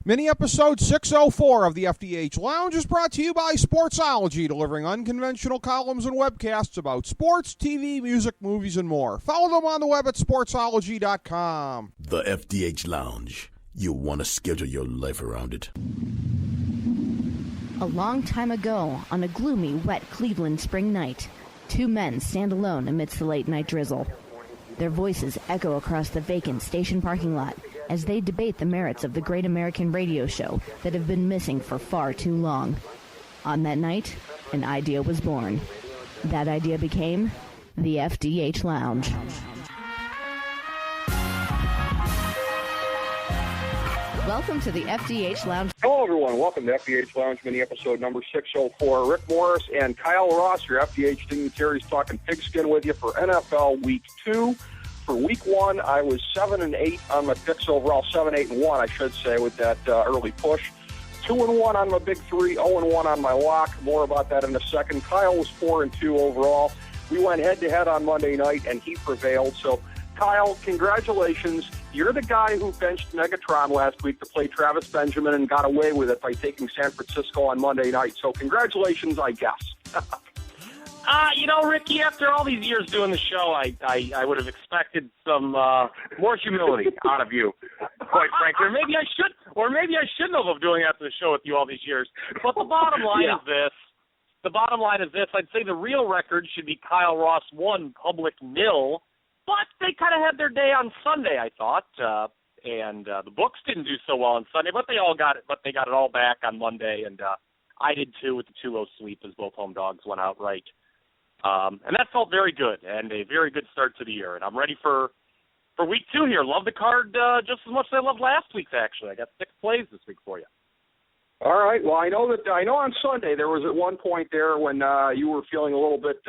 Mini episode 604 of the FDH Lounge is brought to you by Sportsology, delivering unconventional columns and webcasts about sports, TV, music, movies, and more. Follow them on the web at sportsology.com. The FDH Lounge. You want to schedule your life around it. A long time ago, on a gloomy, wet Cleveland spring night, two men stand alone amidst the late-night drizzle. Their voices echo across the vacant station parking lot as they debate the merits of the great American radio show that have been missing for far too long. On that night, an idea was born. That idea became the FDH Lounge. Welcome to the FDH Lounge. Hello, everyone. Welcome to FDH Lounge mini episode number 604. Rick Morris and Kyle Ross, your FDH dignitaries, talking pigskin with you for NFL Week 2. For Week 1, I was 7-8 on my picks overall, 7-8-1, I should say, with that early push. 2-1 on my big three, 0-1 on my lock. More about that in a second. Kyle was 4-2 overall. We went head-to-head on Monday night, and he prevailed. So, Kyle, congratulations. You're the guy who benched Megatron last week to play Travis Benjamin and got away with it by taking San Francisco on Monday night. So, congratulations, I guess. Ricky, after all these years doing the show, I would have expected some more humility out of you, quite frankly. Or maybe I shouldn't have doing after the show with you all these years. But the bottom line is this. The bottom line is this. I'd say the real record should be Kyle Ross 1, Public 0. But they kind of had their day on Sunday, I thought. And the books didn't do so well on Sunday, but they got it all back on Monday. And I did too with the 2-0 sweep as both home dogs went outright. And that felt very good and a very good start to the year. And I'm ready for Week 2 here. Love the card just as much as I loved last week's, actually. I got 6 plays this week for you. All right. Well, I know on Sunday there was at one point there when you were feeling a little bit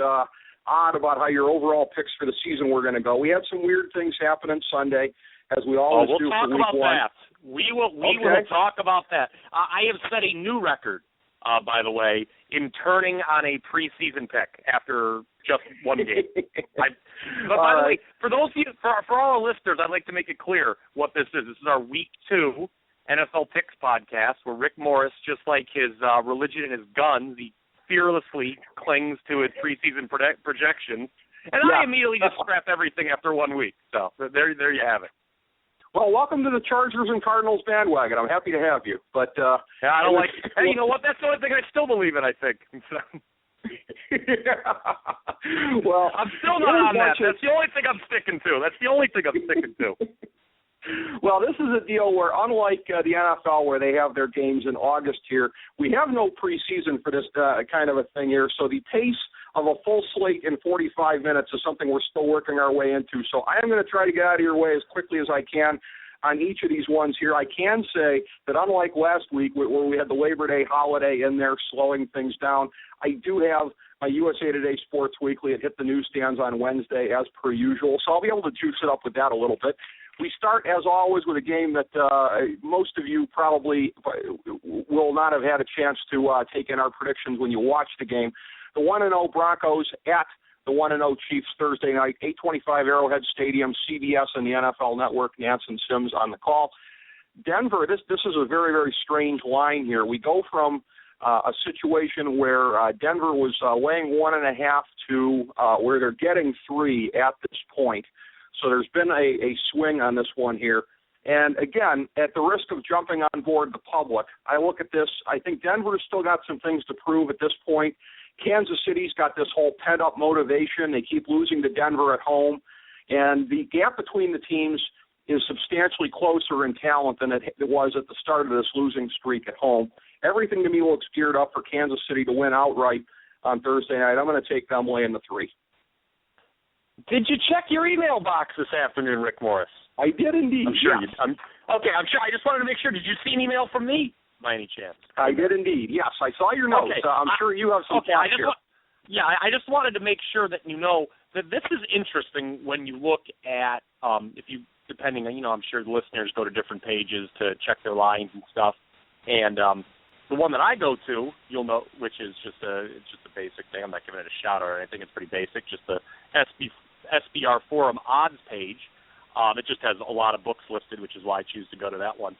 odd about how your overall picks for the season were going to go. We had some weird things happen on Sunday, as we always do for Week 1. We will talk about that. I have set a new record, by the way, in turning on a preseason pick after just one game. But by the way, for those of you, for all our listeners, I'd like to make it clear what this is. This is our Week 2 NFL Picks podcast, where Rick Morris, just like his religion and his guns, he fearlessly clings to his preseason projections. And I immediately just scrap everything after 1 week. So there you have it. Well, welcome to the Chargers and Cardinals bandwagon. I'm happy to have you. But I don't like. Hey, you know what? That's the only thing I still believe in, I think. Well, I'm still not on that. That's the only thing I'm sticking to. Well, this is a deal where, unlike the NFL, where they have their games in August here, we have no preseason for this kind of a thing here. So the pace of a full slate in 45 minutes is something we're still working our way into. So I am going to try to get out of your way as quickly as I can on each of these ones here. I can say that unlike last week where we had the Labor Day holiday in there slowing things down, I do have my USA Today Sports Weekly. It hit the newsstands on Wednesday as per usual, so I'll be able to juice it up with that a little bit. We start, as always, with a game that most of you probably will not have had a chance to take in our predictions when you watch the game. The 1-0 Broncos at the 1-0 Chiefs Thursday night, 8:25 Arrowhead Stadium, CBS and the NFL Network. Nance and Sims on the call. Denver, this is a very, very strange line here. We go from a situation where Denver was laying 1.5 to where they're getting 3 at this point. So there's been a swing on this one here. And, again, at the risk of jumping on board the public, I look at this. I think Denver's still got some things to prove at this point. Kansas City's got this whole pent-up motivation. They keep losing to Denver at home. And the gap between the teams is substantially closer in talent than it was at the start of this losing streak at home. Everything to me looks geared up for Kansas City to win outright on Thursday night. I'm going to take them laying the 3. Did you check your email box this afternoon, Rick Morris? I did indeed. I'm sure yes. I'm sure. I just wanted to make sure. Did you see an email from me, by any chance? I did indeed. Yes, I saw your notes. Okay. I'm sure you have some thoughts here. I just wanted to make sure that you know that this is interesting when you look at depending on, I'm sure the listeners go to different pages to check their lines and stuff. And the one that I go to, you'll know, which is just a basic thing. I'm not giving it a shout out or anything. It's pretty basic. Just the SBR Forum odds page. It just has a lot of books listed, which is why I choose to go to that one.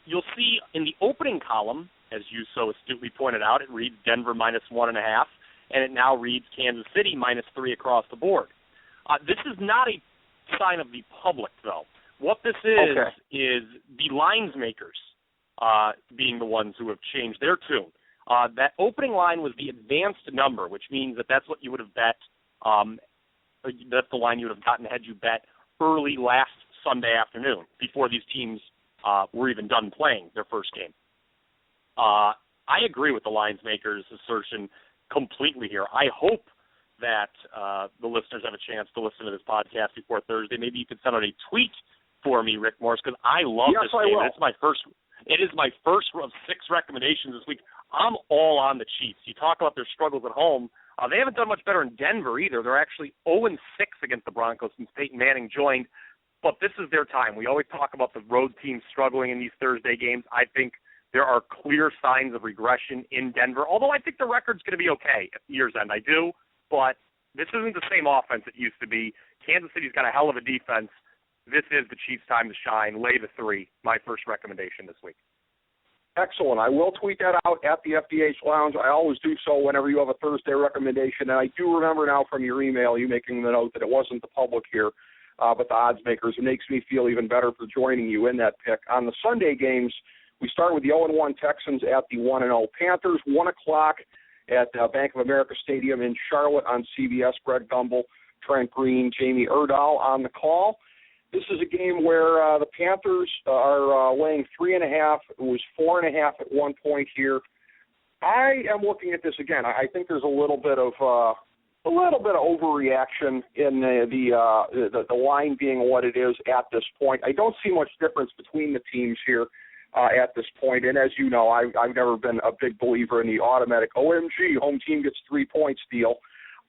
You'll see in the opening column, as you so astutely pointed out, it reads Denver -1.5, and it now reads Kansas City -3 across the board. This is not a sign of the public, though. What this is the lines makers being the ones who have changed their tune. That opening line was the advanced number, which means that's what you would have bet. That's the line you would have gotten had you bet early last Sunday afternoon before these teams were even done playing their first game. I agree with the lines makers' assertion completely here. I hope that the listeners have a chance to listen to this podcast before Thursday. Maybe you could send out a tweet for me, Rick Morris, because I love this game. It is my first of 6 recommendations this week. I'm all on the Chiefs. You talk about their struggles at home. They haven't done much better in Denver either. They're actually 0-6 against the Broncos since Peyton Manning joined. But this is their time. We always talk about the road teams struggling in these Thursday games. I think there are clear signs of regression in Denver, although I think the record's going to be okay at year's end. I do, but this isn't the same offense it used to be. Kansas City's got a hell of a defense. This is the Chiefs' time to shine. Lay the 3, my first recommendation this week. Excellent. I will tweet that out at the FDH Lounge. I always do so whenever you have a Thursday recommendation. And I do remember now from your email, you making the note that it wasn't the public here, but the odds makers. It makes me feel even better for joining you in that pick. On the Sunday games, we start with the 0-1 Texans at the 1-0 Panthers, 1 o'clock at Bank of America Stadium in Charlotte on CBS. Greg Gumbel, Trent Green, Jamie Erdahl on the call. This is a game where the Panthers are laying 3.5. It was 4.5 at one point here. I am looking at this again. I think there's a little bit of overreaction in the line being what it is at this point. I don't see much difference between the teams here at this point. And as you know, I've never been a big believer in the automatic OMG home team gets 3 points deal.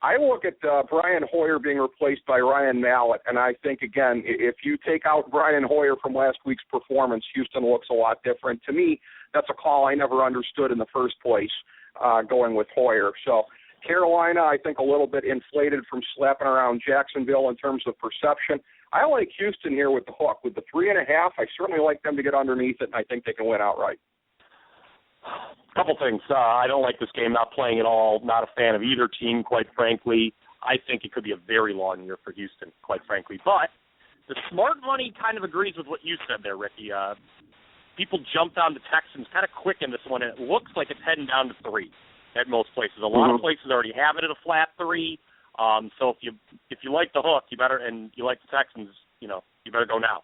I look at Brian Hoyer being replaced by Ryan Mallett, and I think, again, if you take out Brian Hoyer from last week's performance, Houston looks a lot different. To me, that's a call I never understood in the first place, going with Hoyer. So Carolina, I think, a little bit inflated from slapping around Jacksonville in terms of perception. I like Houston here with the hook. With the 3.5, I certainly like them to get underneath it, and I think they can win outright. Couple things. I don't like this game, not playing at all, not a fan of either team, quite frankly. I think it could be a very long year for Houston, quite frankly. But the smart money kind of agrees with what you said there, Ricky. People jumped on the Texans kind of quick in this one, and it looks like it's heading down to 3 at most places. A lot of places already have it at a flat 3. So if you like the hook, you better, and you like the Texans, you better go now.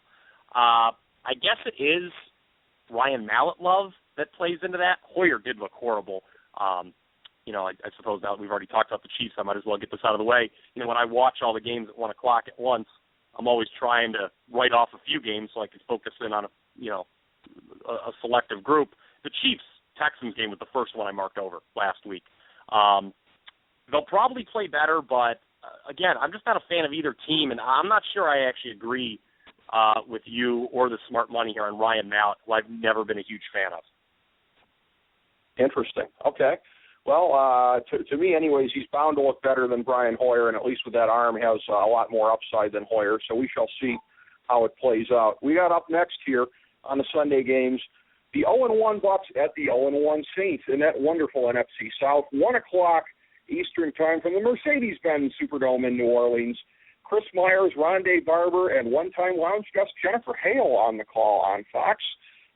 I guess it is Ryan Mallett love that plays into that. Hoyer did look horrible. I suppose now that we've already talked about the Chiefs, I might as well get this out of the way. When I watch all the games at 1 o'clock at once, I'm always trying to write off a few games so I can focus in on a selective group. The Chiefs-Texans game was the first one I marked over last week. They'll probably play better, but again, I'm just not a fan of either team, and I'm not sure I actually agree with you or the smart money here on Ryan Mallett, who I've never been a huge fan of. Interesting. Okay. Well, to me, anyways, he's bound to look better than Brian Hoyer, and at least with that arm has a lot more upside than Hoyer, so we shall see how it plays out. We got up next here on the Sunday games, the 0-1 Bucks at the 0-1 Saints in that wonderful NFC South, 1 o'clock Eastern time from the Mercedes-Benz Superdome in New Orleans. Chris Myers, Rondé Barber, and one-time lounge guest Jennifer Hale on the call on Fox.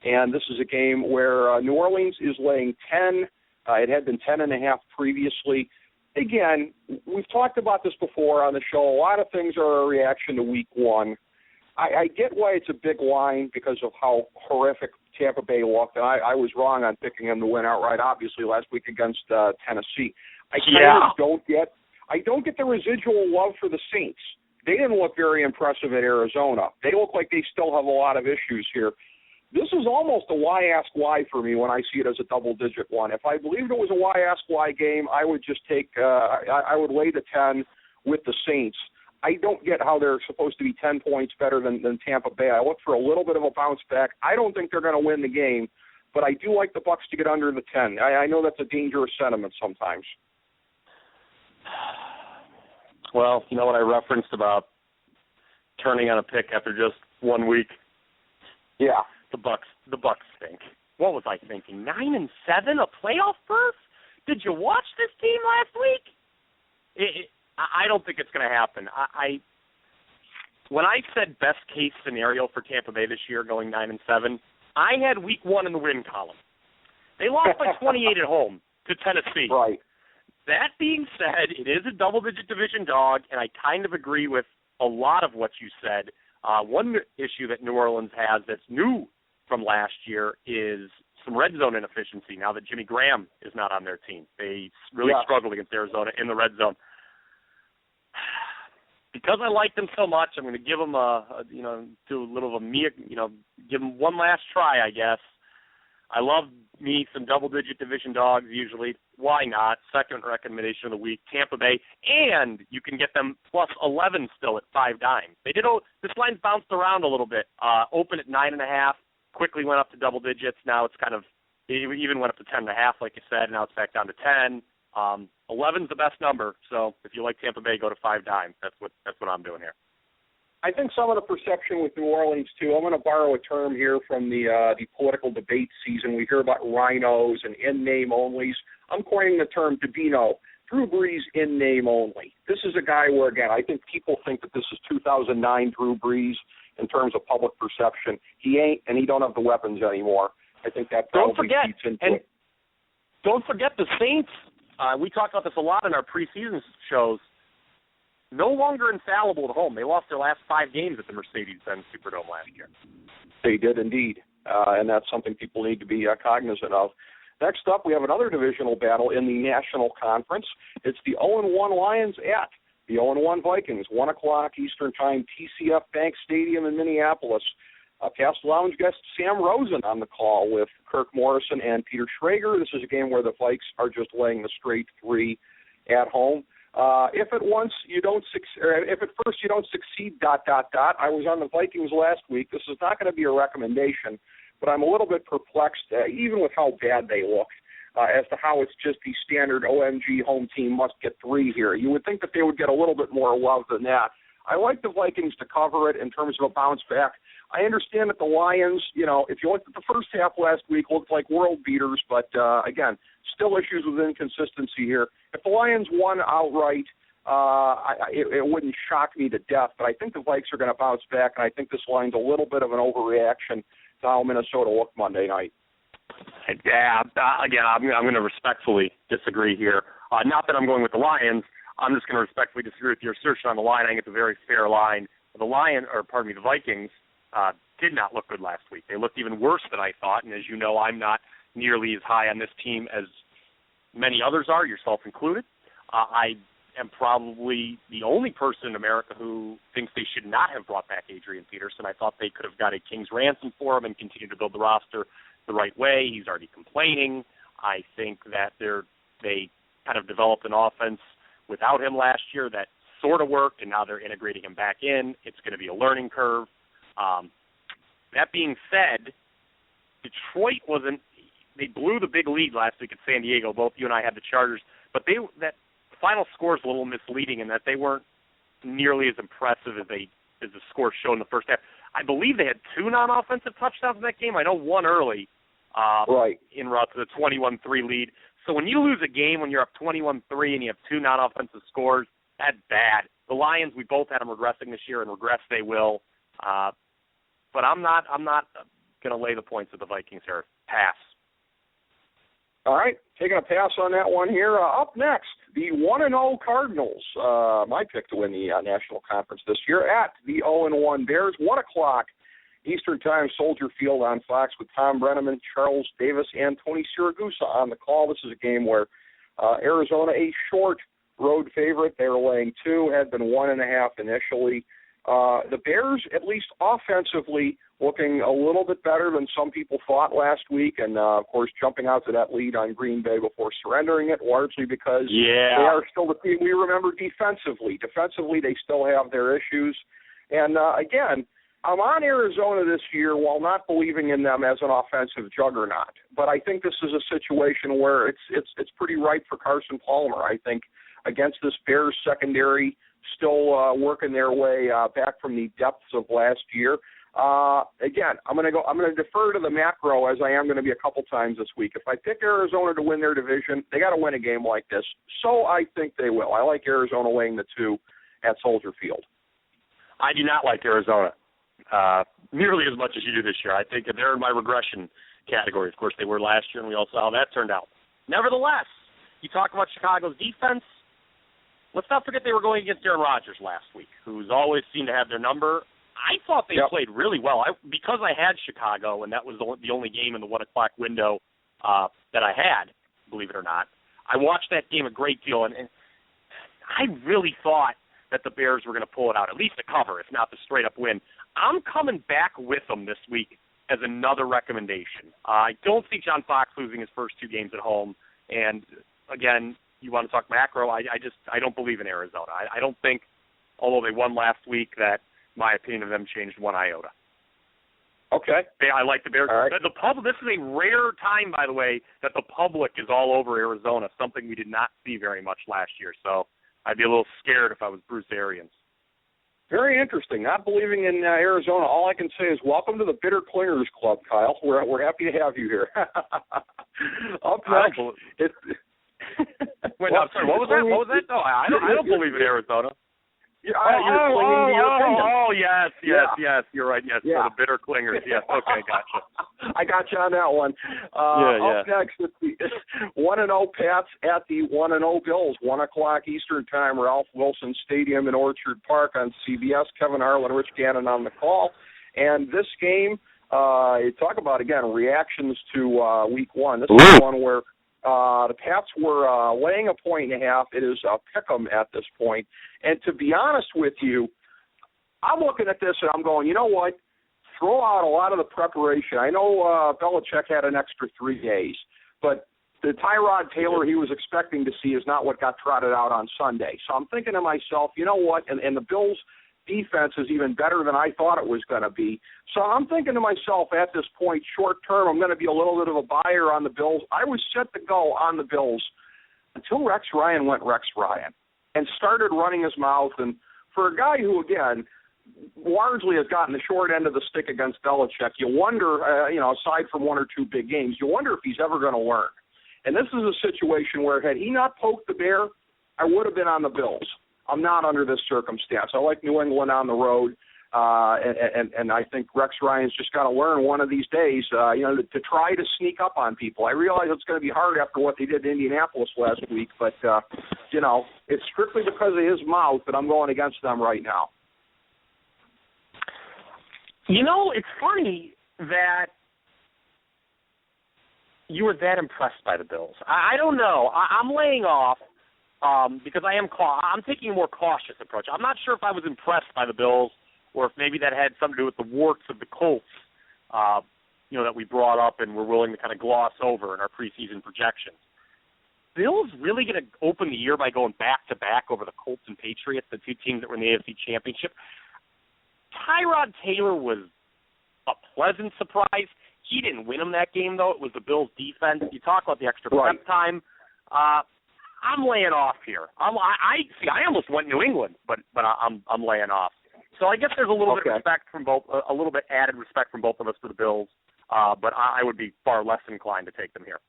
And this is a game where New Orleans is laying 10. It had been 10.5 previously. Again, we've talked about this before on the show. A lot of things are a reaction to Week 1. I get why it's a big line because of how horrific Tampa Bay looked. And I was wrong on picking them to win outright, obviously, last week against Tennessee. I don't get the residual love for the Saints. They didn't look very impressive at Arizona. They look like they still have a lot of issues here. This is almost a why ask why for me when I see it as a double-digit one. If I believed it was a why ask why game, I would just take I would lay the 10 with the Saints. I don't get how they're supposed to be 10 points better than Tampa Bay. I look for a little bit of a bounce back. I don't think they're going to win the game, but I do like the Bucs to get under the 10. I know that's a dangerous sentiment sometimes. Well, you know what I referenced about turning on a pick after just 1 week? Yeah. The the Bucks stink. What was I thinking? 9-7, a playoff berth? Did you watch this team last week? I don't think it's going to happen. When I said best case scenario for Tampa Bay this year, going 9-7, I had week 1 in the win column. They lost by 28 at home to Tennessee. Right. That being said, it is a double-digit division dog, and I kind of agree with a lot of what you said. One issue that New Orleans has that's new from last year is some red zone inefficiency now that Jimmy Graham is not on their team. They really struggled against Arizona in the red zone. Because I like them so much, I'm going to give them do a little of a give them one last try, I guess. I love me some double-digit division dogs usually. Why not? Second recommendation of the week, Tampa Bay, and you can get them plus 11 still at 5 dimes. This line's bounced around a little bit. Open at 9.5, quickly went up to double digits. Now it's it even went up to 10.5, like you said. Now it's back down to 10. 11's the best number. So if you like Tampa Bay, go to 5 dimes. That's what I'm doing here. I think some of the perception with New Orleans, too, I'm going to borrow a term here from the political debate season. We hear about rhinos and in-name onlys. I'm coining the term Dabino, Drew Brees in-name only. This is a guy where, again, I think people think that this is 2009 Drew Brees in terms of public perception. He ain't, and he don't have the weapons anymore. I think that probably feeds into it. Don't forget the Saints. We talked about this a lot in our preseason shows. No longer infallible at home. They lost their last 5 games at the Mercedes-Benz Superdome last year. They did indeed, and that's something people need to be cognizant of. Next up, we have another divisional battle in the National Conference. It's the 0-1 Lions at the 0-1 Vikings, 1 o'clock Eastern Time, TCF Bank Stadium in Minneapolis. Past Lounge guest Sam Rosen on the call with Kirk Morrison and Peter Schrager. This is a game where the Vikes are just laying the straight 3 at home. If at first you don't succeed, ... I was on the Vikings last week. This is not going to be a recommendation, but I'm a little bit perplexed, even with how bad they look, as to how it's just the standard OMG home team must get 3 here. You would think that they would get a little bit more love than that. I like the Vikings to cover it in terms of a bounce back. I understand that the Lions, if you looked at the first half last week, looked like world beaters, but again, still issues with inconsistency here. If the Lions won outright, it wouldn't shock me to death, but I think the Vikes are going to bounce back, and I think this line's a little bit of an overreaction to how Minnesota looked Monday night. Yeah, again, I'm going to respectfully disagree here. Not that I'm going with the Lions. I'm just going to respectfully disagree with your assertion on the line. I think it's a very fair line. The Vikings did not look good last week. They looked even worse than I thought, and as you know, I'm not nearly as high on this team as many others are, yourself included. I am probably the only person in America who thinks they should not have brought back Adrian Peterson. I thought they could have got a king's ransom for him and continued to build the roster the right way. He's already complaining. I think that they kind of developed an offense without him last year that sort of worked, and now they're integrating him back in. It's going to be a learning curve. That being said, Detroit they blew the big lead last week at San Diego. Both you and I had the Chargers, but that final score is a little misleading in that they weren't nearly as impressive as the score showed in the first half. I believe they had 2 non-offensive touchdowns in that game. I know one early, en route to the 21-3 lead. So when you lose a game when you're up 21-3 and you have 2 non-offensive scores, that's bad. The Lions, we both had them regressing this year, and regress they will. But I'm not going to lay the points with the Vikings here. Pass. All right, taking a pass on that one here. Up next, the 1-0 Cardinals, my pick to win the National Conference this year, at the 0-1 Bears, 1 o'clock Eastern Time, Soldier Field on Fox with Tom Brenneman, Charles Davis, and Tony Siragusa on the call. This is a game where Arizona, a short road favorite, they were laying 2, had been 1.5 initially. The Bears, at least offensively, looking a little bit better than some people thought last week, and, of course, jumping out to that lead on Green Bay before surrendering it, largely because they are still the team we remember defensively. Defensively, they still have their issues. And, again, I'm on Arizona this year while not believing in them as an offensive juggernaut. But I think this is a situation where it's pretty ripe for Carson Palmer. I think against this Bears secondary, still working their way back from the depths of last year. Again, I'm going to defer to the macro as I am going to be a couple times this week. If I pick Arizona to win their division, they got to win a game like this. So I think they will. I like Arizona laying the 2 at Soldier Field. I do not like Arizona nearly as much as you do this year. I think they're in my regression category. Of course, they were last year, and we all saw how that turned out. Nevertheless, you talk about Chicago's defense. Let's not forget they were going against Aaron Rodgers last week, who's always seemed to have their number. I thought they played really well. Because I had Chicago, and that was the only game in the 1 o'clock window that I had, believe it or not. I watched that game a great deal, and I really thought that the Bears were going to pull it out, at least a cover, if not the straight-up win. I'm coming back with them this week as another recommendation. I don't see John Fox losing his first 2 games at home, and, again, you want to talk macro, I don't believe in Arizona. I don't think, although they won last week, that my opinion of them changed 1 iota. Okay. I like the Bears. All right. The public. This is a rare time, by the way, that the public is all over Arizona, something we did not see very much last year. So I'd be a little scared if I was Bruce Arians. Very interesting. Not believing in Arizona. All I can say is welcome to the Bitter Clingers Club, Kyle. We're happy to have you here. Up next, Wait, no, I'm sorry. What was that? What was that? No, I don't believe in Arizona. Yes. You're right. Yes, yeah. So the Bitter Clingers. Yes, okay, gotcha. I got you on that one. Up next, it's the 1-0 Pats at the 1-0 Bills. 1 o'clock Eastern Time, Ralph Wilson Stadium in Orchard Park on CBS. Kevin Harlan, Rich Gannon on the call. And this game, you talk about, again, reactions to Week 1. This is one where the Pats were laying 1.5 points. It is a pick'em at this point. And to be honest with you, I'm looking at this and I'm going, you know what? Throw out a lot of the preparation. I know Belichick had an extra 3 days, but the Tyrod Taylor he was expecting to see is not what got trotted out on Sunday. So I'm thinking to myself, you know what? And the Bills' defense is even better than I thought it was going to be. So I'm thinking to myself at this point, short term, I'm going to be a little bit of a buyer on the Bills. I was set to go on the Bills until Rex Ryan went Rex Ryan and started running his mouth. And for a guy who, again, largely has gotten the short end of the stick against Belichick, you wonder, aside from 1 or 2 big games, you wonder if he's ever going to learn. And this is a situation where had he not poked the bear, I would have been on the Bills. I'm not under this circumstance. I like New England on the road, and I think Rex Ryan's just got to learn one of these days, to try to sneak up on people. I realize it's going to be hard after what they did to Indianapolis last week, but, it's strictly because of his mouth that I'm going against them right now. It's funny that you were that impressed by the Bills. I don't know. I'm laying off. Because I'm taking a more cautious approach. I'm not sure if I was impressed by the Bills or if maybe that had something to do with the warts of the Colts, that we brought up and we're willing to kind of gloss over in our preseason projections. Bills really going to open the year by going back-to-back over the Colts and Patriots, the 2 teams that were in the AFC Championship. Tyrod Taylor was a pleasant surprise. He didn't win him that game, though. It was the Bills' defense. You talk about the extra prep time. I'm laying off here. I almost went New England, but I'm laying off. So I guess there's a little bit of respect from both, a little bit added respect from both of us for the Bills. But I would be far less inclined to take them here.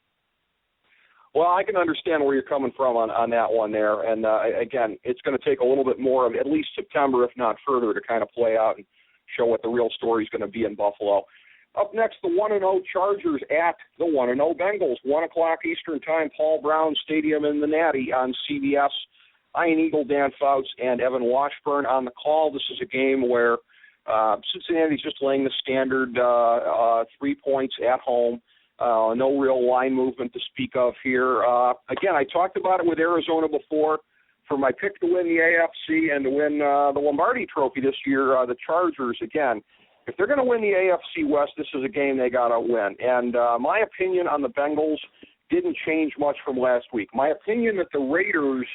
Well, I can understand where you're coming from on that one there. And, again, it's going to take a little bit more of at least September, if not further, to kind of play out and show what the real story is going to be in Buffalo. Up next, the 1-0 Chargers at the 1-0 Bengals. 1 o'clock Eastern Time, Paul Brown Stadium in the Natty on CBS. Iron Eagle, Dan Fouts, and Evan Washburn on the call. This is a game where Cincinnati's just laying the standard 3 points at home. No real line movement to speak of here. Again, I talked about it with Arizona before. For my pick to win the AFC and to win the Lombardi Trophy this year, the Chargers, again, if they're going to win the AFC West, this is a game they got to win. And my opinion on the Bengals didn't change much from last week. My opinion that the Raiders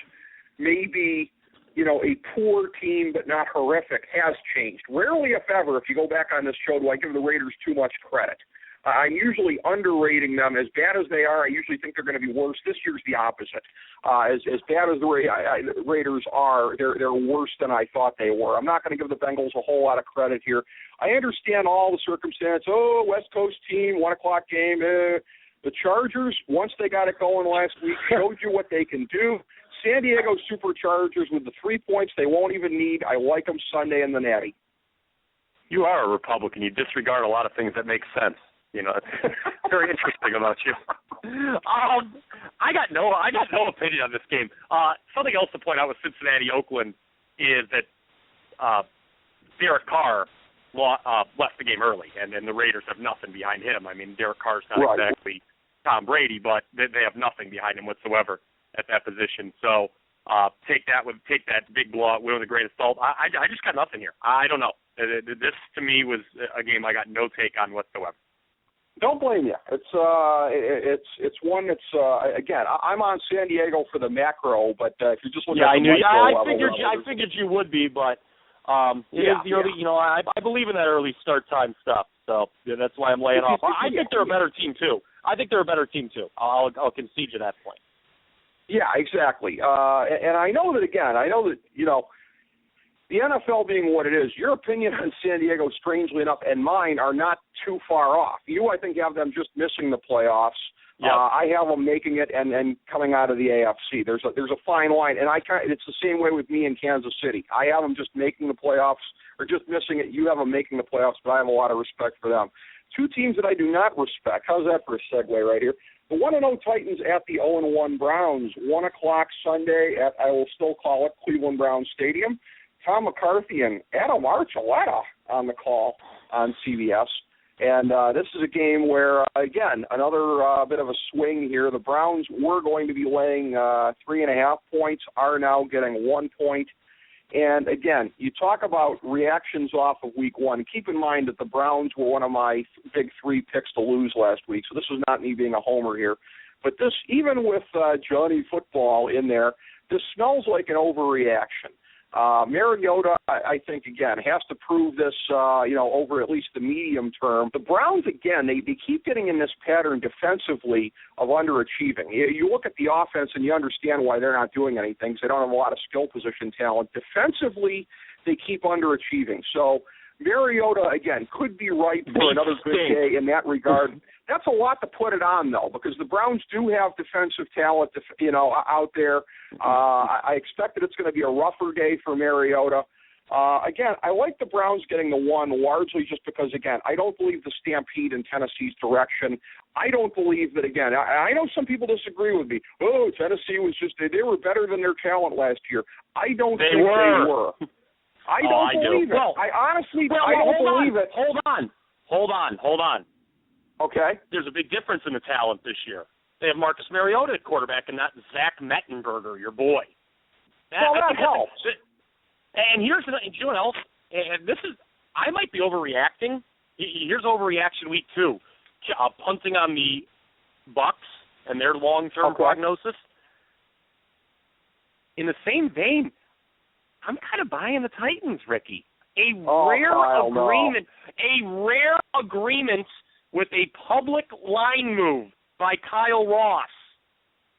may be, a poor team but not horrific has changed. Rarely, if ever, if you go back on this show, do I give the Raiders too much credit. I'm usually underrating them. As bad as they are, I usually think they're going to be worse. This year's the opposite. As bad as the Raiders are, they're worse than I thought they were. I'm not going to give the Bengals a whole lot of credit here. I understand all the circumstance. Oh, West Coast team, 1 o'clock game. The Chargers, once they got it going last week, showed you what they can do. San Diego Superchargers with the 3 points they won't even need. I like them Sunday in the Natty. You are a Republican. You disregard a lot of things that make sense. You know, it's very interesting about you. I got no opinion on this game. Something else to point out with Cincinnati-Oakland is that Derek Carr left the game early, and the Raiders have nothing behind him. I mean, Derek Carr's not exactly Tom Brady, but they have nothing behind him whatsoever at that position. So take that big blowout win with a grain of salt. I just got nothing here. I don't know. This to me was a game I got no take on whatsoever. Don't blame you. It's one that's again. I'm on San Diego for the macro, but if you just look at the micro level, I figured you would be, but it is the early. You know, I believe in that early start time stuff, so that's why I'm laying off. I think they're a better team too. I'll concede to that point. Yeah, exactly. And I know that again. I know that the NFL being what it is, your opinion on San Diego, strangely enough, and mine are not too far off. You, I think, have them just missing the playoffs. Yep. I have them making it and coming out of the AFC. There's a fine line, and it's the same way with me in Kansas City. I have them just making the playoffs or just missing it. You have them making the playoffs, but I have a lot of respect for them. Two teams that I do not respect. How's that for a segue right here? The 1-0 Titans at the 0-1 Browns. 1 o'clock Sunday at, I will still call it, Cleveland Browns Stadium. Tom McCarthy and Adam Archuleta on the call on CBS. And this is a game where, again, another bit of a swing here. The Browns were going to be laying 3.5 points, are now getting 1 point. And, again, you talk about reactions off of week one. Keep in mind that the Browns were one of my big 3 picks to lose last week, so this was not me being a homer here. But this, even with Johnny Football in there, this smells like an overreaction. Mariota, I think, again, has to prove this, over at least the medium term. The Browns, again, they keep getting in this pattern defensively of underachieving. You look at the offense and you understand why they're not doing anything, because they don't have a lot of skill position talent. Defensively, they keep underachieving. So Mariota, again, could be right for another good day in that regard. That's a lot to put it on, though, because the Browns do have defensive talent, out there. I expect that it's going to be a rougher day for Mariota. Again, I like the Browns getting the 1 largely just because, again, I don't believe the stampede in Tennessee's direction. I don't believe that, again, I know some people disagree with me. Oh, Tennessee was just, they were better than their talent last year. I don't think they were. I don't believe it. Well, I honestly I don't believe it. Hold on. Okay. There's a big difference in the talent this year. They have Marcus Mariota at quarterback and not Zach Mettenberger, your boy. That helps. And here's what else. And this is, I might be overreacting. Here's overreaction week 2. Punting on the Bucks and their long-term prognosis. In the same vein, I'm kind of buying the Titans, Ricky. A rare agreement with a public line move by Kyle Ross.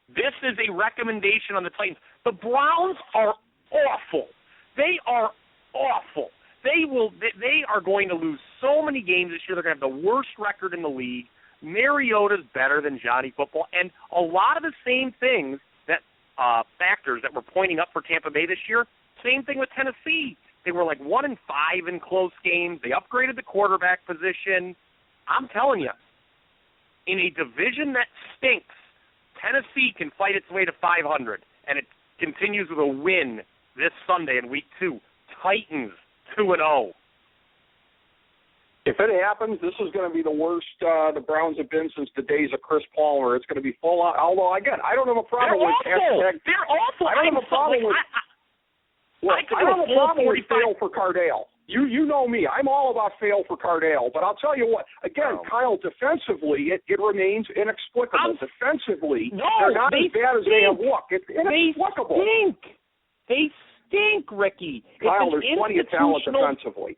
This is a recommendation on the Titans. The Browns are awful. They are awful. They are going to lose so many games this year. They're going to have the worst record in the league. Mariota's better than Johnny Football. And a lot of the same things that factors that were pointing up for Tampa Bay this year, same thing with Tennessee. They were like 1-5 in close games. They upgraded the quarterback position. I'm telling you, in a division that stinks, Tennessee can fight its way to 500, and it continues with a win this Sunday in week 2. Titans 2-0. If it happens, this is going to be the worst the Browns have been since the days of Chris Palmer. It's going to be full on. Although, again, I don't have a problem with hashtag. They're awful. I don't have a problem with. I don't have a problem with fail for Cardale. You know me. I'm all about fail for Cardale. But I'll tell you what, again, Kyle, defensively, it remains inexplicable. Defensively, they're not as bad as they have looked. It's inexplicable. They stink, Ricky. Kyle, there's plenty of talent defensively.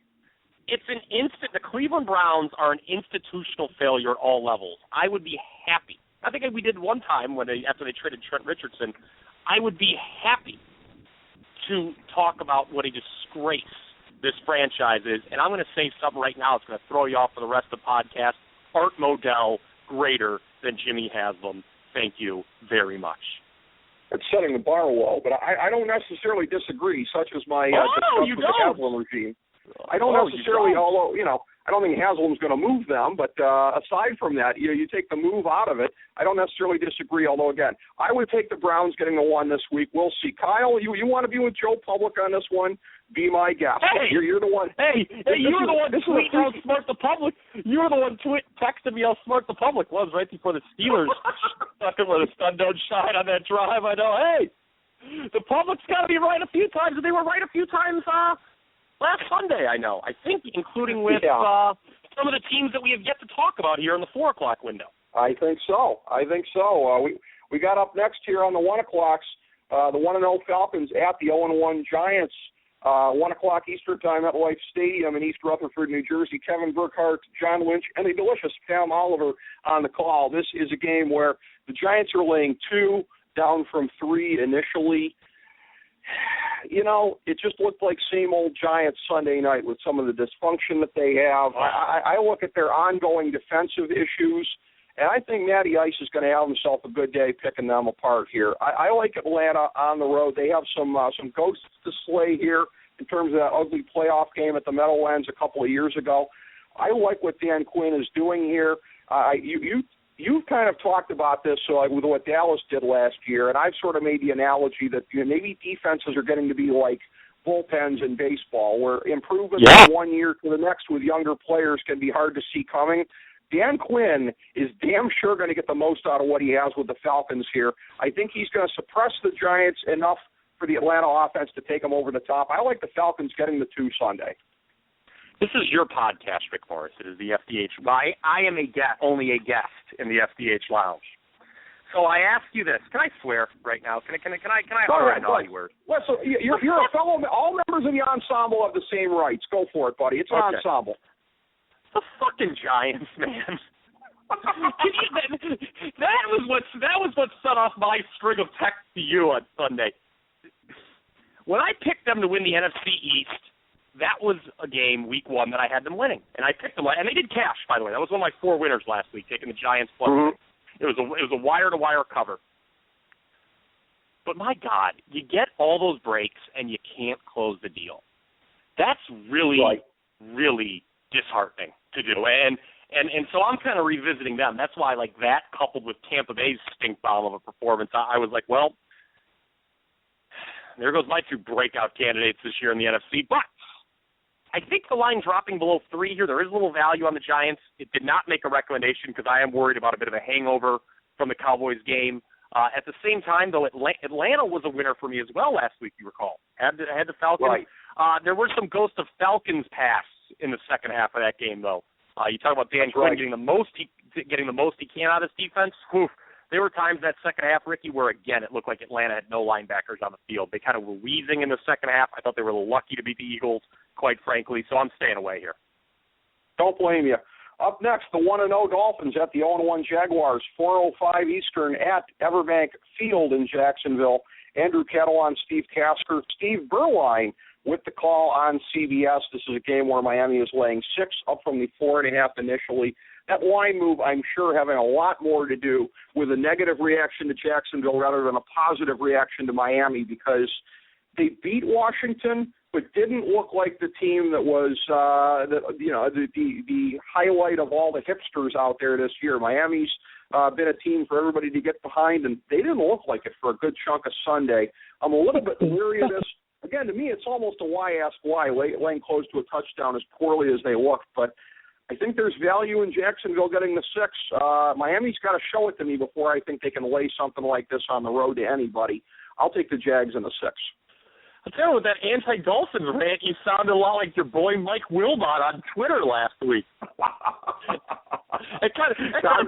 the Cleveland Browns are an institutional failure at all levels. I would be happy. I think we did one time after they traded Trent Richardson. I would be happy to talk about what a disgrace this franchise is. And I'm going to say something right now that's going to throw you off for the rest of the podcast. Art Modell greater than Jimmy Haslam. Thank you very much. It's setting the bar low, but I don't necessarily disagree, such as my discussion with the Haslam regime. I don't necessarily, although, I don't think Haslam's going to move them, but aside from that, you take the move out of it, I don't necessarily disagree, although, again, I would take the Browns getting the one this week. We'll see. Kyle, you want to be with Joe Public on this one? Be my guest. Hey, you're the one. Hey, you were the one tweeting how smart the public. You were the one texting me how smart the public was right before the Steelers fucking with a stun-down shot on that drive. I know. Hey, the public's got to be right a few times, and they were right a few times last Sunday. I know. I think including with some of the teams that we have yet to talk about here in the 4 o'clock window. I think so. We got up next here on the 1 o'clocks. The 1-0 Falcons at the 0-1 Giants. 1 o'clock Eastern time at Life Stadium in East Rutherford, New Jersey. Kevin Burkhardt, John Lynch, and the delicious Pam Oliver on the call. This is a game where the Giants are laying 2, down from 3 initially. It just looked like same old Giants Sunday night with some of the dysfunction that they have. I look at their ongoing defensive issues, and I think Matty Ice is going to have himself a good day picking them apart here. I like Atlanta on the road. They have some ghosts to slay here in terms of that ugly playoff game at the Meadowlands a couple of years ago. I like what Dan Quinn is doing here. You've kind of talked about this with what Dallas did last year, and I've sort of made the analogy that maybe defenses are getting to be like bullpens in baseball, where improvement from one year to the next with younger players can be hard to see coming. Dan Quinn is damn sure going to get the most out of what he has with the Falcons here. I think he's going to suppress the Giants enough for the Atlanta offense to take them over the top. I like the Falcons getting the 2 Sunday. This is your podcast, Rick Morris. It is the FDH. I am only a guest in the FDH Lounge. So I ask you this: can I swear right now? Can I utter a naughty word? Well, so you're a fellow. All members of the ensemble have the same rights. Go for it, buddy. It's an ensemble. The fucking Giants, man. That was what set off my string of texts to you on Sunday. When I picked them to win the NFC East, that was a game, week 1, that I had them winning, and I picked them, and they did cash, by the way. That was one of my 4 winners last week, taking the Giants plus. It was a wire-to-wire cover. But my God, you get all those breaks and you can't close the deal. That's really, really disheartening to do, and so I'm kind of revisiting them. That's why, like, that coupled with Tampa Bay's stink bomb of a performance, I was like, well, there goes my 2 breakout candidates this year in the NFC. But I think the line dropping below 3 here, there is a little value on the Giants. It did not make a recommendation because I am worried about a bit of a hangover from the Cowboys game. At the same time, though, Atlanta was a winner for me as well last week, you recall. I had the Falcons. Right. There were some ghosts of Falcons pass in the second half of that game, though. You talk about Dan Quinn getting the most he can out of his defense. Whew. There were times that second half, Ricky, where, again, it looked like Atlanta had no linebackers on the field. They kind of were wheezing in the second half. I thought they were a little lucky to beat the Eagles, quite frankly, so I'm staying away here. Don't blame you. Up next, the 1-0 Dolphins at the 0-1 Jaguars, 4:05 Eastern at Everbank Field in Jacksonville. Andrew Catalon, Steve Tasker, Steve Berline with the call on CBS. This is a game where Miami is laying 6, up from the 4.5 initially. That line move, I'm sure, having a lot more to do with a negative reaction to Jacksonville rather than a positive reaction to Miami, because they beat Washington but didn't look like the team that was the highlight of all the hipsters out there this year. Miami's been a team for everybody to get behind, and they didn't look like it for a good chunk of Sunday. I'm a little bit weary of this. Again, to me, it's almost a why ask why, laying close to a touchdown as poorly as they looked, but I think there's value in Jacksonville getting the 6. Miami's got to show it to me before I think they can lay something like this on the road to anybody. I'll take the Jags in the 6. I'll tell you, with that anti-Dolphins rant, you sounded a lot like your boy Mike Wilbot on Twitter last week. It kind of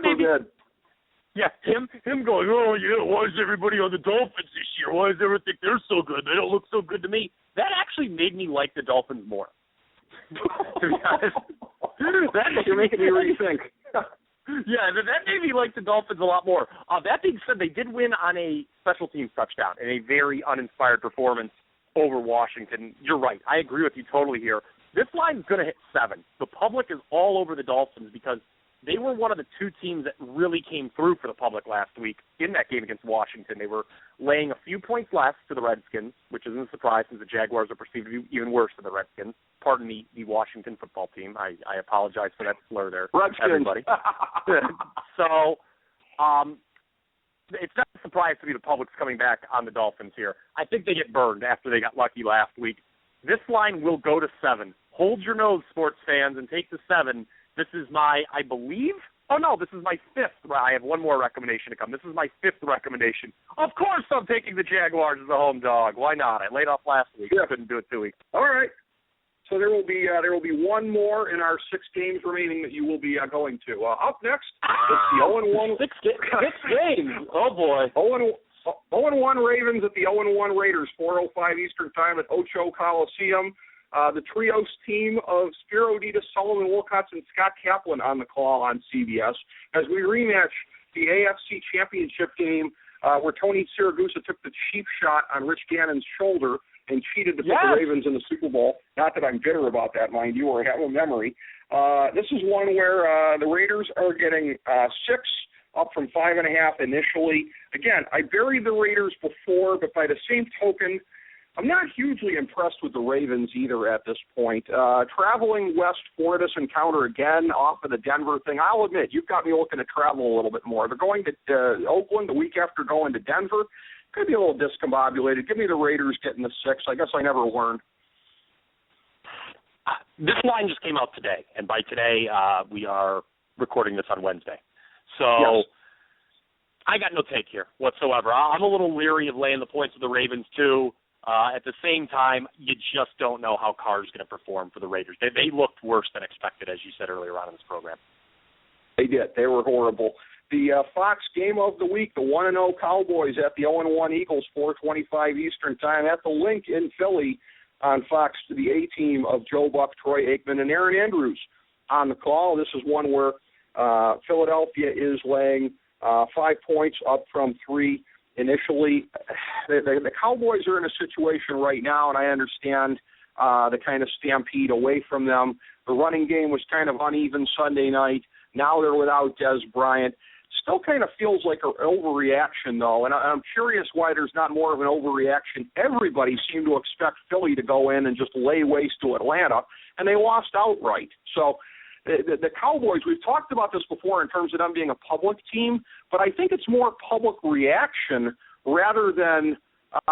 made me, yeah, him going, oh, yeah, why is everybody on the Dolphins this year? Why does everyone think they're so good? They don't look so good to me. That actually made me like the Dolphins more. To be honest, you're making me rethink. Yeah, that made me like the Dolphins a lot more. That being said, they did win on a special teams touchdown in a very uninspired performance over Washington. You're right. I agree with you totally here. This line's going to hit 7. The public is all over the Dolphins because they were one of the 2 teams that really came through for the public last week in that game against Washington. They were laying a few points less to the Redskins, which isn't a surprise since the Jaguars are perceived to be even worse than the Redskins. Pardon the Washington football team. I apologize for that slur there, Redskins. everybody. So it's not a surprise to me the public's coming back on the Dolphins here. I think they get burned after they got lucky last week. This line will go to 7. Hold your nose, sports fans, and take the 7. This is my, I believe, this is my 5th. I have one more recommendation to come. This is my 5th recommendation. Of course I'm taking the Jaguars as a home dog. Why not? I laid off last week. Yeah. I couldn't do it 2 weeks. All right. So there will be one more in our 6 games remaining that you will be going to. Up next, it's the 0-1. 6 games. Oh, boy. 0-1 Ravens at the 0-1 Raiders, 4:05 Eastern Time at Ocho Coliseum. The Trios team of Spiro Ditas, Sullivan Wilcox, and Scott Kaplan on the call on CBS as we rematch the AFC Championship game where Tony Siragusa took the cheap shot on Rich Gannon's shoulder and cheated to put the Ravens in the Super Bowl. Not that I'm bitter about that, mind you, or have a memory. This is one where the Raiders are getting 6, up from 5.5 initially. Again, I buried the Raiders before, but by the same token, I'm not hugely impressed with the Ravens either at this point. Traveling west for this encounter again off of the Denver thing, I'll admit, you've got me looking to travel a little bit more. They're going to Oakland the week after going to Denver. Could be a little discombobulated. Give me the Raiders getting the 6. I guess I never learned. This line just came out today, and by today we are recording this on Wednesday. So yes. I got no take here whatsoever. I'm a little leery of laying the points with the Ravens, too. At the same time, you just don't know how Carr's going to perform for the Raiders. They looked worse than expected, as you said earlier on in this program. They did. They were horrible. The Fox game of the week, the 1-0 Cowboys at the 0-1 Eagles, 4:25 Eastern Time at the Link in Philly on Fox, to the A-team of Joe Buck, Troy Aikman, and Aaron Andrews on the call. This is one where Philadelphia is laying 5 points up from 3 initially. The Cowboys are in a situation right now, and I understand the kind of stampede away from them. The running game was kind of uneven Sunday night. Now they're without Des Bryant. Still kind of feels like an overreaction, though, and I'm curious why there's not more of an overreaction. Everybody seemed to expect Philly to go in and just lay waste to Atlanta, and they lost outright. So the Cowboys, we've talked about this before in terms of them being a public team, but I think it's more public reaction rather than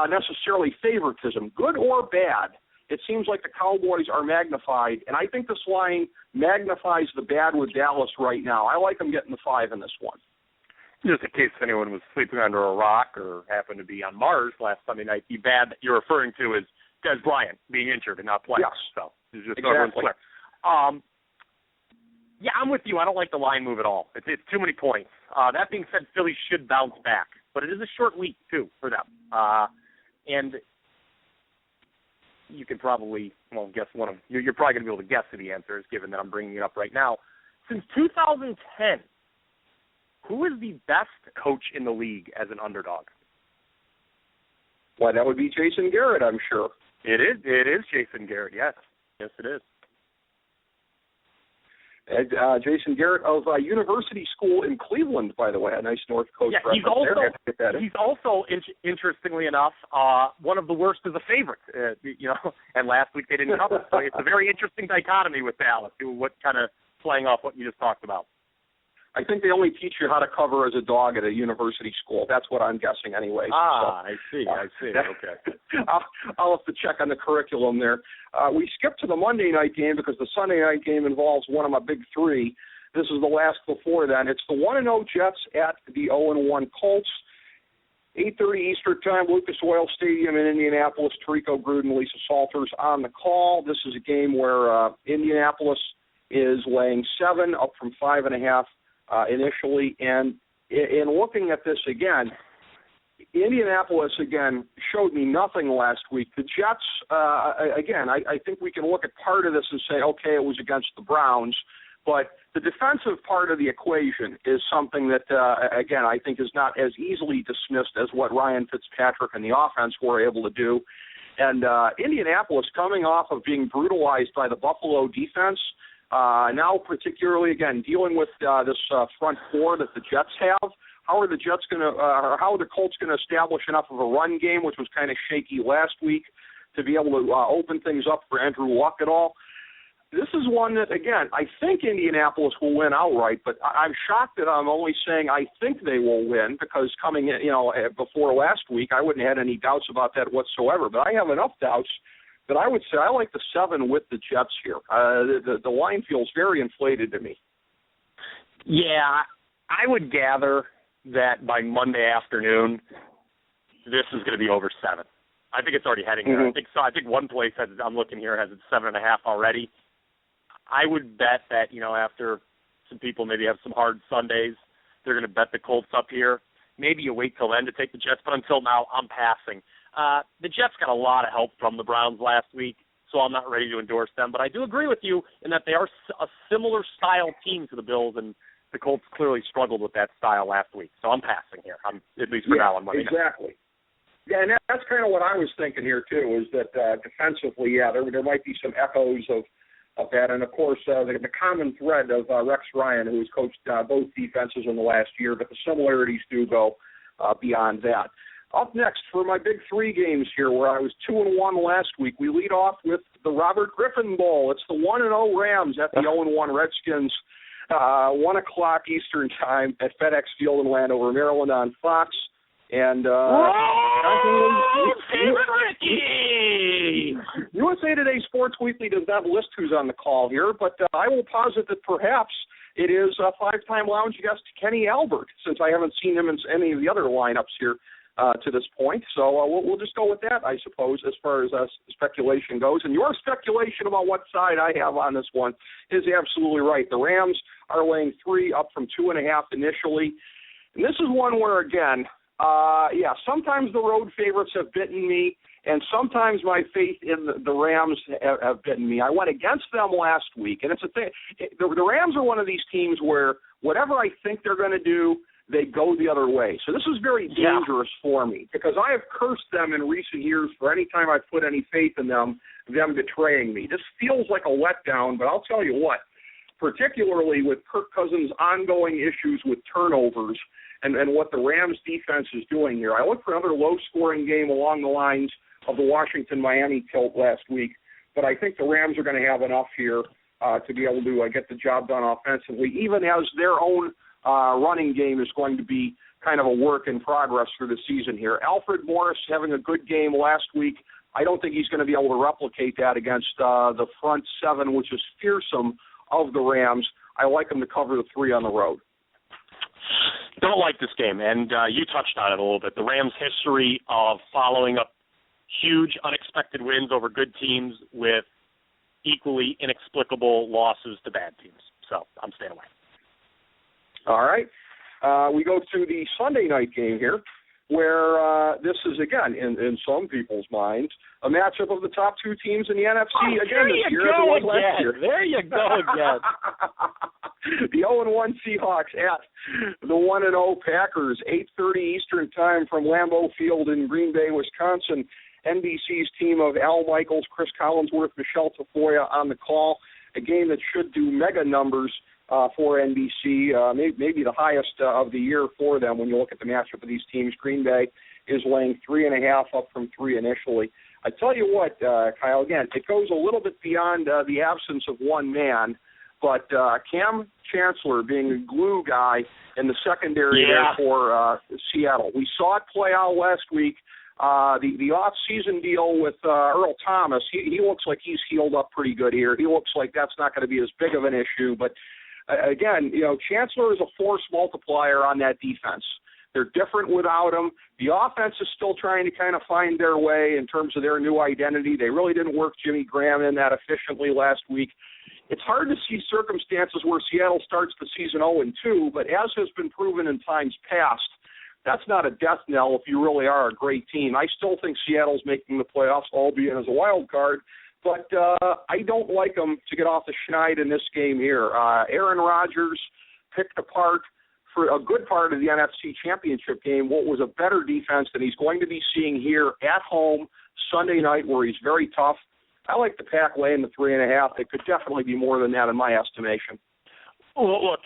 necessarily favoritism, good or bad. It seems like the Cowboys are magnified, and I think this line magnifies the bad with Dallas right now. I like them getting the 5 in this one. Just in case anyone was sleeping under a rock or happened to be on Mars last Sunday night, the bad that you're referring to is Des Bryant being injured and not playing. Yes. So it's just exactly. Yeah, I'm with you. I don't like the line move at all. It's too many points. That being said, Philly should bounce back, but it is a short week, too, for them. And you can probably, guess one of you're probably going to be able to guess who the answer is, given that I'm bringing it up right now. Since 2010, who is the best coach in the league as an underdog? Why, that would be Jason Garrett, I'm sure. It is Jason Garrett, yes. Yes, it is. Jason Garrett of University School in Cleveland, by the way, a nice North Coast reference there. He's also interestingly enough, one of the worst as a favorite, and last week they didn't cover. So it's a very interesting dichotomy with Dallas, what kind of playing off what you just talked about. I think they only teach you how to cover as a dog at a university school. That's what I'm guessing anyway. I see. Okay. I'll have to check on the curriculum there. We skipped to the Monday night game because the Sunday night game involves one of my big 3. This is the last before then. It's the 1-0 Jets at the 0-1 Colts. 8:30 Eastern Time, Lucas Oil Stadium in Indianapolis. Tarico Gruden, Lisa Salters on the call. This is a game where Indianapolis is laying 7, up from 5.5. Initially, and in looking at this again, Indianapolis, again, showed me nothing last week. The Jets, again, I think we can look at part of this and say, okay, it was against the Browns, but the defensive part of the equation is something that, again, I think is not as easily dismissed as what Ryan Fitzpatrick and the offense were able to do. And Indianapolis, coming off of being brutalized by the Buffalo defense, now particularly, again, dealing with this front four that the Jets have, how are the Jets going to, or how are the Colts going to establish enough of a run game, which was kind of shaky last week, to be able to open things up for Andrew Luck at all? This is one that, again, I think Indianapolis will win outright, but I'm shocked that I'm only saying I think they will win, because coming in, before last week, I wouldn't have had any doubts about that whatsoever. But I have enough doubts that I would say I like the 7 with the Jets here. The line feels very inflated to me. Yeah, I would gather that by Monday afternoon, this is going to be over 7. I think it's already heading there. I think so. I think one place has, I'm looking here, has it 7.5 already. I would bet that, after some people maybe have some hard Sundays, they're going to bet the Colts up here. Maybe you wait till then to take the Jets, but until now, I'm passing. The Jets got a lot of help from the Browns last week, so I'm not ready to endorse them. But I do agree with you in that they are a similar style team to the Bills, and the Colts clearly struggled with that style last week. So I'm passing here, at least for now on Monday night. Exactly. Yeah, and that's kind of what I was thinking here, too, is that defensively, there might be some echoes of that. And, of course, the common thread of Rex Ryan, who has coached both defenses in the last year, but the similarities do go beyond that. Up next for my big 3 games here, where I was 2-1 last week, we lead off with the Robert Griffin Bowl. It's the 1-0 Rams at the 0-1 Redskins, 1 o'clock Eastern time at FedEx Field in Landover, Maryland on Fox. And USA Today Sports Weekly does not list who's on the call here, but I will posit that perhaps it is 5-time Lounge guest Kenny Albert, since I haven't seen him in any of the other lineups here to this point. So we'll just go with that, I suppose, as far as speculation goes. And your speculation about what side I have on this one is absolutely right. The Rams are laying 3, up from 2.5 initially. And this is one where, again, sometimes the road favorites have bitten me, and sometimes my faith in the Rams have bitten me. I went against them last week, and it's a thing. The Rams are one of these teams where whatever I think they're going to do, they go the other way. So this is very dangerous for me, because I have cursed them in recent years for any time I've put any faith in them betraying me. This feels like a letdown, but I'll tell you what, particularly with Kirk Cousins' ongoing issues with turnovers, and what the Rams defense is doing here. I look for another low-scoring game along the lines of the Washington-Miami tilt last week, but I think the Rams are going to have enough here to be able to get the job done offensively, even as their own running game is going to be kind of a work in progress through the season here. Alfred Morris having a good game last week. I don't think he's going to be able to replicate that against the front 7, which is fearsome, of the Rams. I like them to cover the 3 on the road. Don't like this game, and you touched on it a little bit. The Rams' history of following up huge, unexpected wins over good teams with equally inexplicable losses to bad teams. So I'm staying away. All right. We go to the Sunday night game here, where this is, again, in some people's minds, a matchup of the top 2 teams in the NFC again this year. There you go again. The 0-1 Seahawks at the 1-0 Packers, 8:30 Eastern time from Lambeau Field in Green Bay, Wisconsin. NBC's team of Al Michaels, Chris Collinsworth, Michelle Tafoya on the call. A game that should do mega numbers for NBC, maybe the highest of the year for them when you look at the matchup of these teams. Green Bay is laying 3.5, up from 3 initially. I tell you what, Kyle, again, it goes a little bit beyond the absence of one man, but Cam Chancellor being a glue guy in the secondary there for Seattle. We saw it play out last week. The off-season deal with Earl Thomas, he looks like he's healed up pretty good here. He looks like that's not going to be as big of an issue. But, again, Chancellor is a force multiplier on that defense. They're different without him. The offense is still trying to kind of find their way in terms of their new identity. They really didn't work Jimmy Graham in that efficiently last week. It's hard to see circumstances where Seattle starts the season 0-2, but as has been proven in times past, that's not a death knell if you really are a great team. I still think Seattle's making the playoffs, albeit as a wild card, but I don't like them to get off the schneid in this game here. Aaron Rodgers picked apart for a good part of the NFC Championship game what was a better defense than he's going to be seeing here at home Sunday night, where he's very tough. I like the Pack laying the 3.5. It could definitely be more than that in my estimation. Well, look,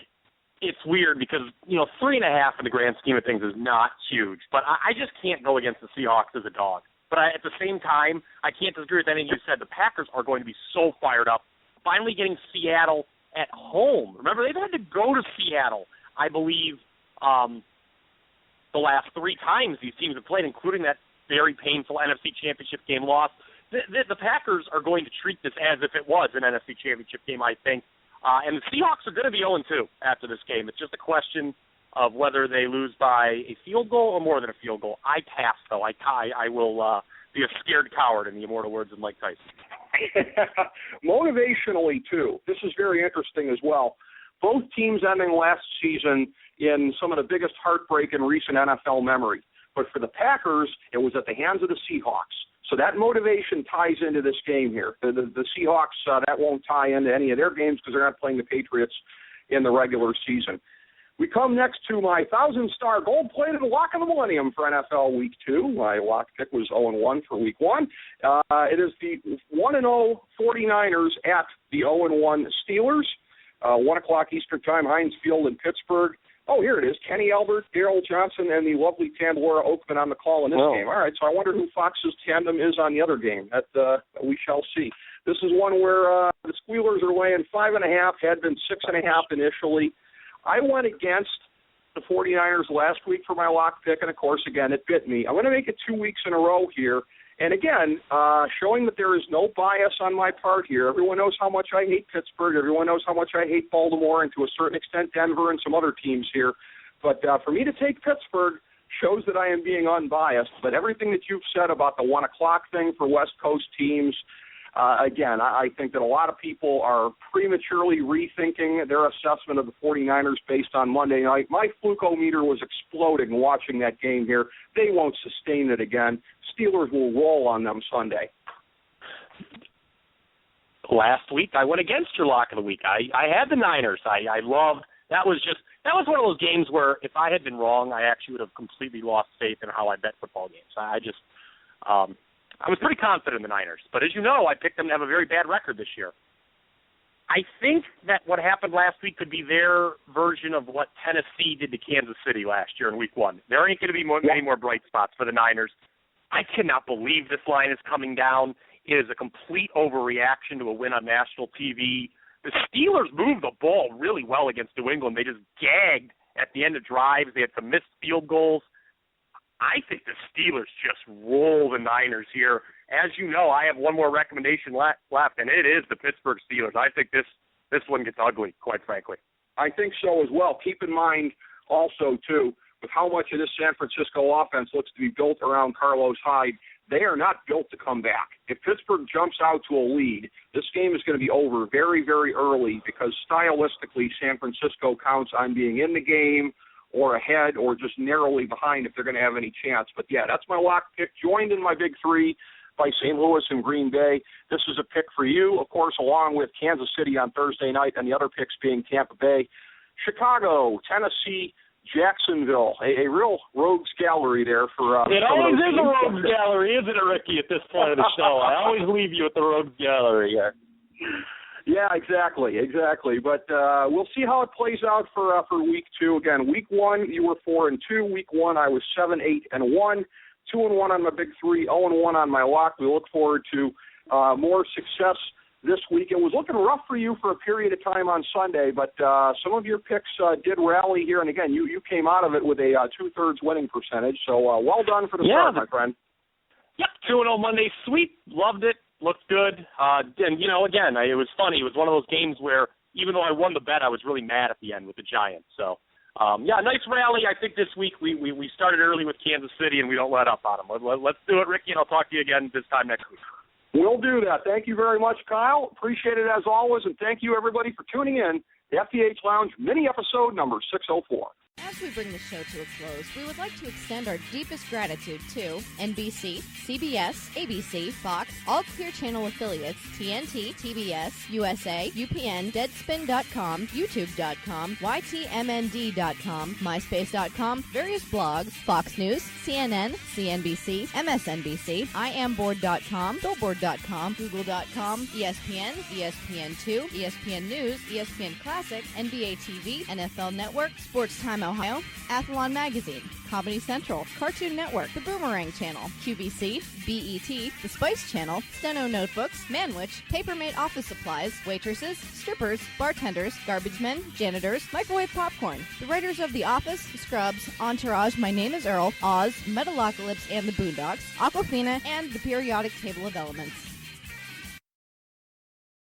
it's weird because, 3.5 in the grand scheme of things is not huge, but I just can't go against the Seahawks as a dog. But at the same time, I can't disagree with anything you said. The Packers are going to be so fired up, finally getting Seattle at home. Remember, they've had to go to Seattle, I believe, the last 3 times these teams have played, including that very painful NFC Championship game loss. The Packers are going to treat this as if it was an NFC Championship game, I think. And the Seahawks are going to be 0-2 after this game. It's just a question of whether they lose by a field goal or more than a field goal. I pass, though. I will be a scared coward, in the immortal words of Mike Tyson. Motivationally, too, this is very interesting as well. Both teams ending last season in some of the biggest heartbreak in recent NFL memory. But for the Packers, it was at the hands of the Seahawks. So that motivation ties into this game here. The Seahawks, that won't tie into any of their games because they're not playing the Patriots in the regular season. We come next to my 1,000-star gold-plated lock of the millennium for NFL Week 2. My lock pick was 0-1 for Week 1. It is the 1-0 49ers at the 0-1 Steelers. 1 o'clock Eastern Time, Heinz Field in Pittsburgh. Oh, here it is. Kenny Albert, Darryl Johnson, and the lovely Tandora Oakman on the call in this game. All right, so I wonder who Fox's tandem is on the other game. That we shall see. This is one where the Squealers are laying 5.5, had been 6.5 initially. I went against the 49ers last week for my lock pick, and, of course, again, it bit me. I'm going to make it 2 weeks in a row here. And, again, showing that there is no bias on my part here. Everyone knows how much I hate Pittsburgh. Everyone knows how much I hate Baltimore and, to a certain extent, Denver and some other teams here. But for me to take Pittsburgh shows that I am being unbiased. But everything that you've said about the 1 o'clock thing for West Coast teams, again, I think that a lot of people are prematurely rethinking their assessment of the 49ers based on Monday night. My fluke-o-meter was exploding watching that game here. They won't sustain it again. Steelers will roll on them Sunday. Last week, I went against your lock of the week. I had the Niners. I loved that. Was one of those games where if I had been wrong, I actually would have completely lost faith in how I bet football games. I was pretty confident in the Niners. But as you know, I picked them to have a very bad record this year. I think that what happened last week could be their version of what Tennessee did to Kansas City last year in Week 1. There ain't going to be many more bright spots for the Niners. I cannot believe this line is coming down. It is a complete overreaction to a win on national TV. The Steelers moved the ball really well against New England. They just gagged at the end of drives. They had some missed field goals. I think the Steelers just roll the Niners here. As you know, I have one more recommendation left, and it is the Pittsburgh Steelers. I think this one gets ugly, quite frankly. I think so as well. Keep in mind also, too, with how much of this San Francisco offense looks to be built around Carlos Hyde, they are not built to come back. If Pittsburgh jumps out to a lead, this game is going to be over very, very early because stylistically San Francisco counts on being in the game or ahead or just narrowly behind if they're going to have any chance. But, yeah, that's my lock pick, joined in my big three by St. Louis and Green Bay. This is a pick for you, of course, along with Kansas City on Thursday night and the other picks being Tampa Bay, Chicago, Tennessee, Jacksonville, a real rogues gallery there for it always is a rogues gallery, isn't it, Ricky, at this point of the show? I always leave you at the rogues gallery here. Yeah, exactly. But we'll see how it plays out for Week 2. Again, Week 1, you were 4-2. Week 1, I was 7-8-1. 2-1 on my big three, 0-1 on my lock. We look forward to more success this week. It was looking rough for you for a period of time on Sunday, but some of your picks did rally here. And, again, you came out of it with a 2/3 winning percentage. So well done for the start, my friend. Yep, 2-0 Monday sweep. Loved it. Looked good. And, again, it was funny. It was one of those games where even though I won the bet, I was really mad at the end with the Giants. So, nice rally. I think this week we started early with Kansas City, and we don't let up on them. Let's do it, Ricky, and I'll talk to you again this time next week. We'll do that. Thank you very much, Kyle. Appreciate it as always, and thank you, everybody, for tuning in. The FDH Lounge mini episode number 604. As we bring the show to a close, we would like to extend our deepest gratitude to NBC, CBS, ABC, Fox, all Clear Channel affiliates, TNT, TBS, USA, UPN, Deadspin.com, YouTube.com, YTMND.com, MySpace.com, various blogs, Fox News, CNN, CNBC, MSNBC, IamBoard.com, Billboard.com, Google.com, ESPN, ESPN2, ESPN News, ESPN Classic, NBA TV, NFL Network, Sports Time Ohio, Athlon Magazine, Comedy Central, Cartoon Network, The Boomerang Channel, QVC, BET, The Spice Channel, Steno Notebooks, Manwich, Papermate Office Supplies, waitresses, strippers, bartenders, garbage men, janitors, microwave popcorn, the writers of The Office, Scrubs, Entourage, My Name is Earl, Oz, Metalocalypse and the Boondocks, Aquafina, and the periodic table of elements.